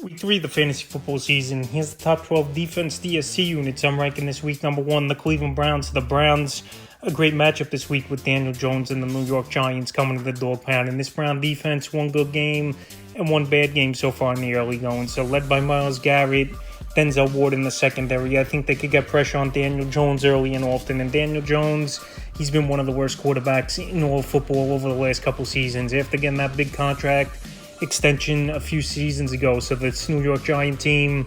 Week 3 of the fantasy football season. Here's the top 12 defense DST units. I'm ranking this week number 1, the Cleveland Browns. The Browns, a great matchup this week with Daniel Jones and the New York Giants coming to the dog pound. And this Brown defense, one good game and one bad game so far in the early going. So led by Myles Garrett, Denzel Ward in the secondary. I think they could get pressure on Daniel Jones early and often. And Daniel Jones, he's been one of the worst quarterbacks in all of football over the last couple seasons. After getting that big contract extension a few seasons ago, so this New York Giant team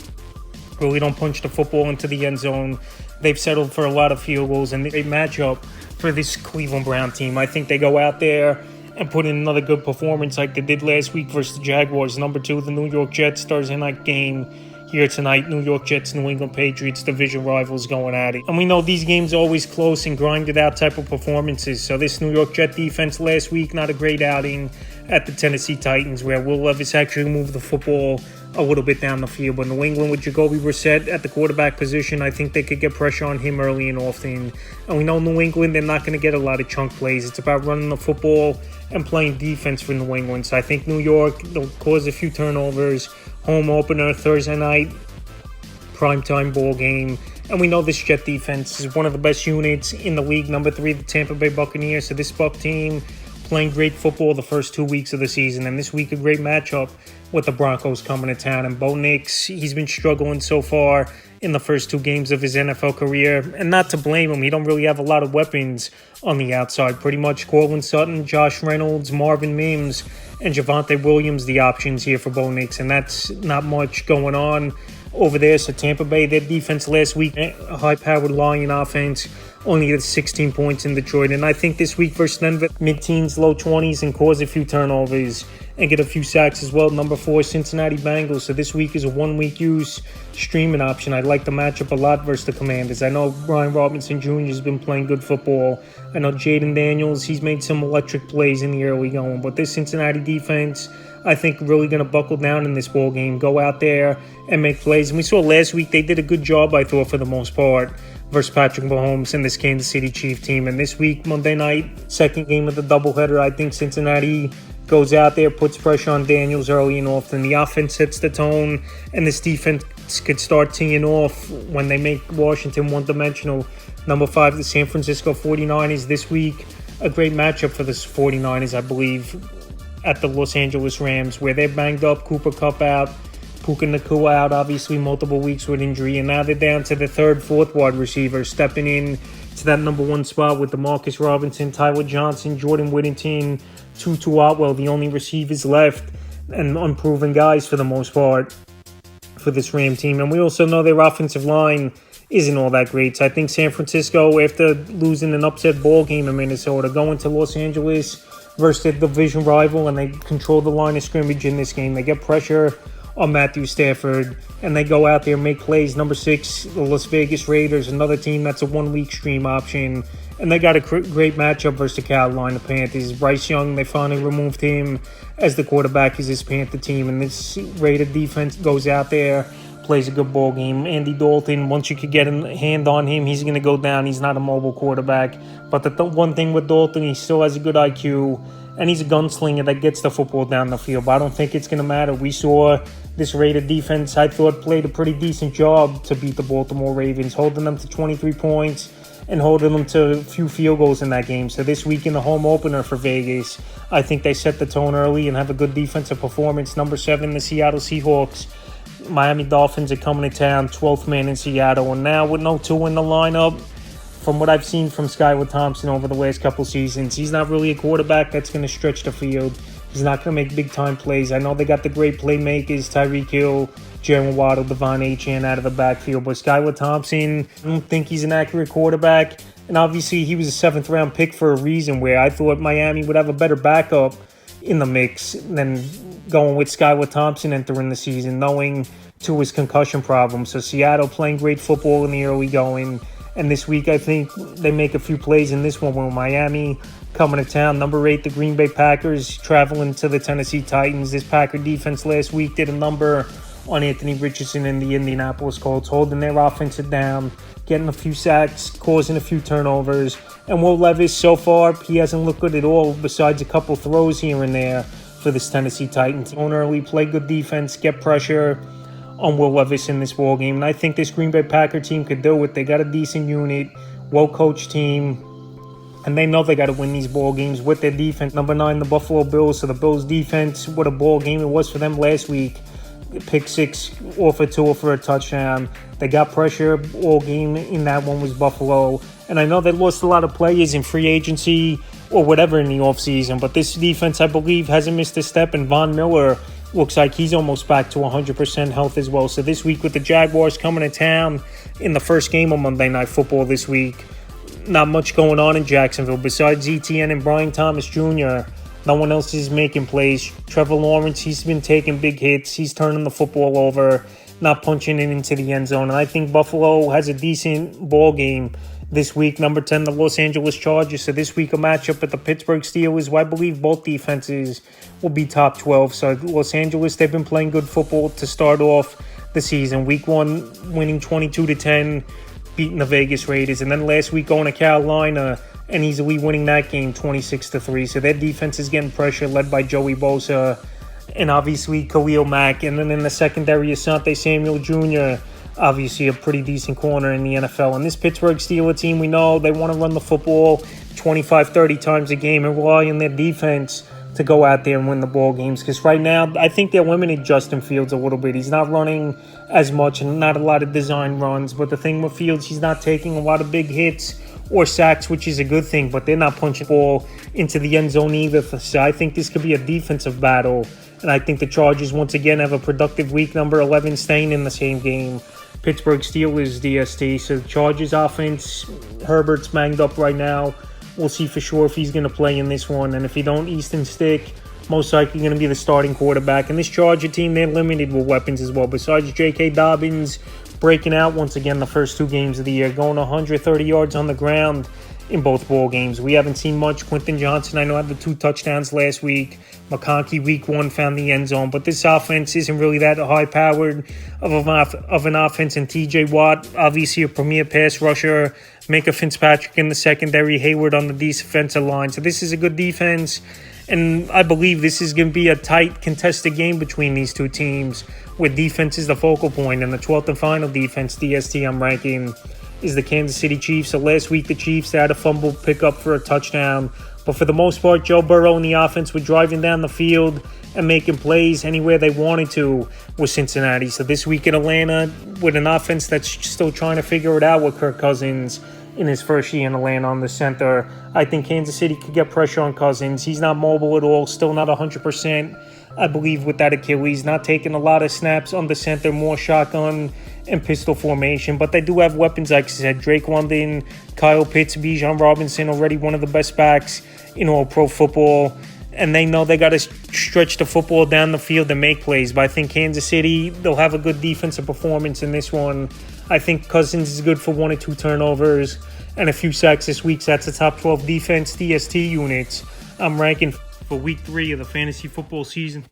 really don't punch the football into the end zone. They've settled for a lot of field goals, and they match up for this Cleveland Brown team. I think they go out there and put in another good performance like they did last week versus the Jaguars. Number 2, the New York Jets, Thursday night game here tonight. New York Jets, New England Patriots, division rivals going at it. And we know these games are always close and grinded out type of performances. So this New York Jet defense last week, not a great outing at the Tennessee Titans, where Will Levis actually moved the football a little bit down the field. But New England with Jacoby Brissett at the quarterback position, I think they could get pressure on him early and often. And we know New England, they're not going to get a lot of chunk plays. It's about running the football and playing defense for New England. So I think New York, they'll cause a few turnovers. Home opener, Thursday night, primetime ball game. And we know this Jet defense is one of the best units in the league. Number 3, the Tampa Bay Buccaneers. So this Buc team playing great football the first 2 weeks of the season. And this week, a great matchup with the Broncos coming to town. And Bo Nix, he's been struggling so far in the first 2 games of his NFL career. And not to blame him. He don't really have a lot of weapons on the outside. Pretty much Cortland Sutton, Josh Reynolds, Marvin Mims, and Javonte Williams, the options here for Bo Nix. And that's not much going on over there. So Tampa Bay, their defense last week, a high-powered Lion offense, only had 16 points in Detroit. And I think this week versus Denver, mid-teens, low 20s, and cause a few turnovers and get a few sacks as well. Number 4, Cincinnati Bengals. So this week is a 1-week use streaming option. I like the matchup a lot versus the Commanders. I know Brian Robinson Jr. has been playing good football. I know Jaden Daniels, he's made some electric plays in the early going. But this Cincinnati defense, I think, really going to buckle down in this ball game, go out there and make plays. And we saw last week they did a good job, I thought, for the most part, versus Patrick Mahomes and this Kansas City Chiefs team. And this week, Monday night, second game of the doubleheader, I think Cincinnati goes out there, puts pressure on Daniels early and often. The offense sets the tone, and this defense could start teeing off when they make Washington one-dimensional. Number 5, the San Francisco 49ers this week. A great matchup for the 49ers, I believe, at the Los Angeles Rams, where they're banged up. Cooper Kupp out, Puka Nacua out, obviously multiple weeks with injury, and now they're down to the 3rd, 4th wide receiver, stepping in to that number 1 spot with DeMarcus Robinson, Tyler Johnson, Jordan Whittington, Tutu Atwell, the only receivers left, and unproven guys for the most part for this Ram team. And we also know their offensive line isn't all that great. So I think San Francisco, after losing an upset ball game in Minnesota, going to Los Angeles versus their division rival, and they control the line of scrimmage in this game. They get pressure on Matthew Stafford, and they go out there and make plays. Number 6, the Las Vegas Raiders, another team that's a 1-week stream option, and they got a great matchup versus the Carolina Panthers. Bryce Young, they finally removed him as the quarterback of this Panther team, and this Raider defense goes out there, plays a good ball game. Andy Dalton, once you could get a hand on him, he's going to go down. He's not a mobile quarterback, but the one thing with Dalton, he still has a good IQ, and he's a gunslinger that gets the football down the field. But I don't think it's going to matter. We saw this Raider defense, I thought, played a pretty decent job to beat the Baltimore Ravens, holding them to 23 points and holding them to a few field goals in that game. So this week in the home opener for Vegas, I think they set the tone early and have a good defensive performance. Number 7, the Seattle Seahawks. Miami Dolphins are coming to town, 12th man in Seattle. And now with no 2 in the lineup, from what I've seen from Skylar Thompson over the last couple seasons, he's not really a quarterback that's going to stretch the field. He's not going to make big-time plays. I know they got the great playmakers, Tyreek Hill, Jalen Waddle, Devon Achane out of the backfield. But Skylar Thompson, I don't think he's an accurate quarterback. And obviously, he was a 7th-round pick for a reason, where I thought Miami would have a better backup in the mix than going with Skylar Thompson entering the season, knowing to his concussion problems. So Seattle playing great football in the early going. And this week, I think they make a few plays in this one with Miami coming to town. Number 8, the Green Bay Packers traveling to the Tennessee Titans. This Packer defense last week did a number on Anthony Richardson and the Indianapolis Colts, holding their offensive down, getting a few sacks, causing a few turnovers. And Will Levis, so far, he hasn't looked good at all besides a couple throws here and there for this Tennessee Titans. Own early, play good defense, get pressure on Will Levis in this ball game. And I think this Green Bay Packer team could do it. They got a decent unit, well-coached team, and they know they got to win these ball games with their defense. Number 9, the Buffalo Bills. So the Bills defense, what a ball game it was for them last week. Pick 6 off of Tua for a touchdown. They got pressure all game in that one was Buffalo. And I know they lost a lot of players in free agency or whatever in the offseason, but this defense, I believe, hasn't missed a step. And Von Miller looks like he's almost back to 100% health as well. So this week with the Jaguars coming to town in the first game of Monday Night Football this week, not much going on in Jacksonville besides ETN and Brian Thomas Jr. No one else is making plays. Trevor Lawrence, he's been taking big hits. He's turning the football over, not punching it into the end zone. And I think Buffalo has a decent ball game this week. Number 10, the Los Angeles Chargers. So this week a matchup at the Pittsburgh Steelers, who I believe both defenses will be top 12. So Los Angeles, they've been playing good football to start off the season. Week 1, winning 22-10. Beating the Vegas Raiders, and then last week going to Carolina and easily winning that game 26-3. So their defense is getting pressure, led by Joey Bosa and obviously Khalil Mack. And then in the secondary, Asante Samuel Jr., obviously a pretty decent corner in the NFL. And this Pittsburgh Steelers team, we know they want to run the football 25-30 times a game and rely on their defense to go out there and win the ball games. Because right now, I think they're limiting Justin Fields a little bit. He's not running as much and not a lot of design runs. But the thing with Fields, he's not taking a lot of big hits or sacks, which is a good thing. But they're not punching the ball into the end zone either. So I think this could be a defensive battle. And I think the Chargers, once again, have a productive week. Number 11 staying in the same game. Pittsburgh Steelers, DST. So the Chargers offense, Herbert's banged up right now. We'll see for sure if he's going to play in this one. And if he don't, Easton Stick, most likely going to be the starting quarterback. And this Charger team, they're limited with weapons as well. Besides J.K. Dobbins breaking out once again the first 2 games of the year, going 130 yards on the ground in both ball games. We haven't seen much. Quentin Johnson, I know, had the 2 touchdowns last week. McConkey, week 1, found the end zone. But this offense isn't really that high-powered of an offense. And T.J. Watt, obviously a premier pass rusher. Micah Fitzpatrick in the secondary. Hayward on the defensive line. So this is a good defense. And I believe this is going to be a tight, contested game between these two teams, where defense is the focal point. And the 12th and final defense, DST, I'm ranking, is the Kansas City Chiefs. So last week, the Chiefs, they had a fumble pickup for a touchdown. But for the most part, Joe Burrow and the offense were driving down the field and making plays anywhere they wanted to with Cincinnati. So this week in Atlanta, with an offense that's still trying to figure it out with Kirk Cousins in his first year in Atlanta on the center, I think Kansas City could get pressure on Cousins. He's not mobile at all, still not 100%. I believe with that Achilles, not taking a lot of snaps on the center, more shotgun and pistol formation. But they do have weapons, like I said, Drake London, Kyle Pitts, Bijan Robinson, already one of the best backs in all pro football. And they know they got to stretch the football down the field and make plays. But I think Kansas City, they'll have a good defensive performance in this one. I think Cousins is good for 1 or 2 turnovers and a few sacks this week. So that's the top 12 defense DST units I'm ranking for week 3 of the fantasy football season.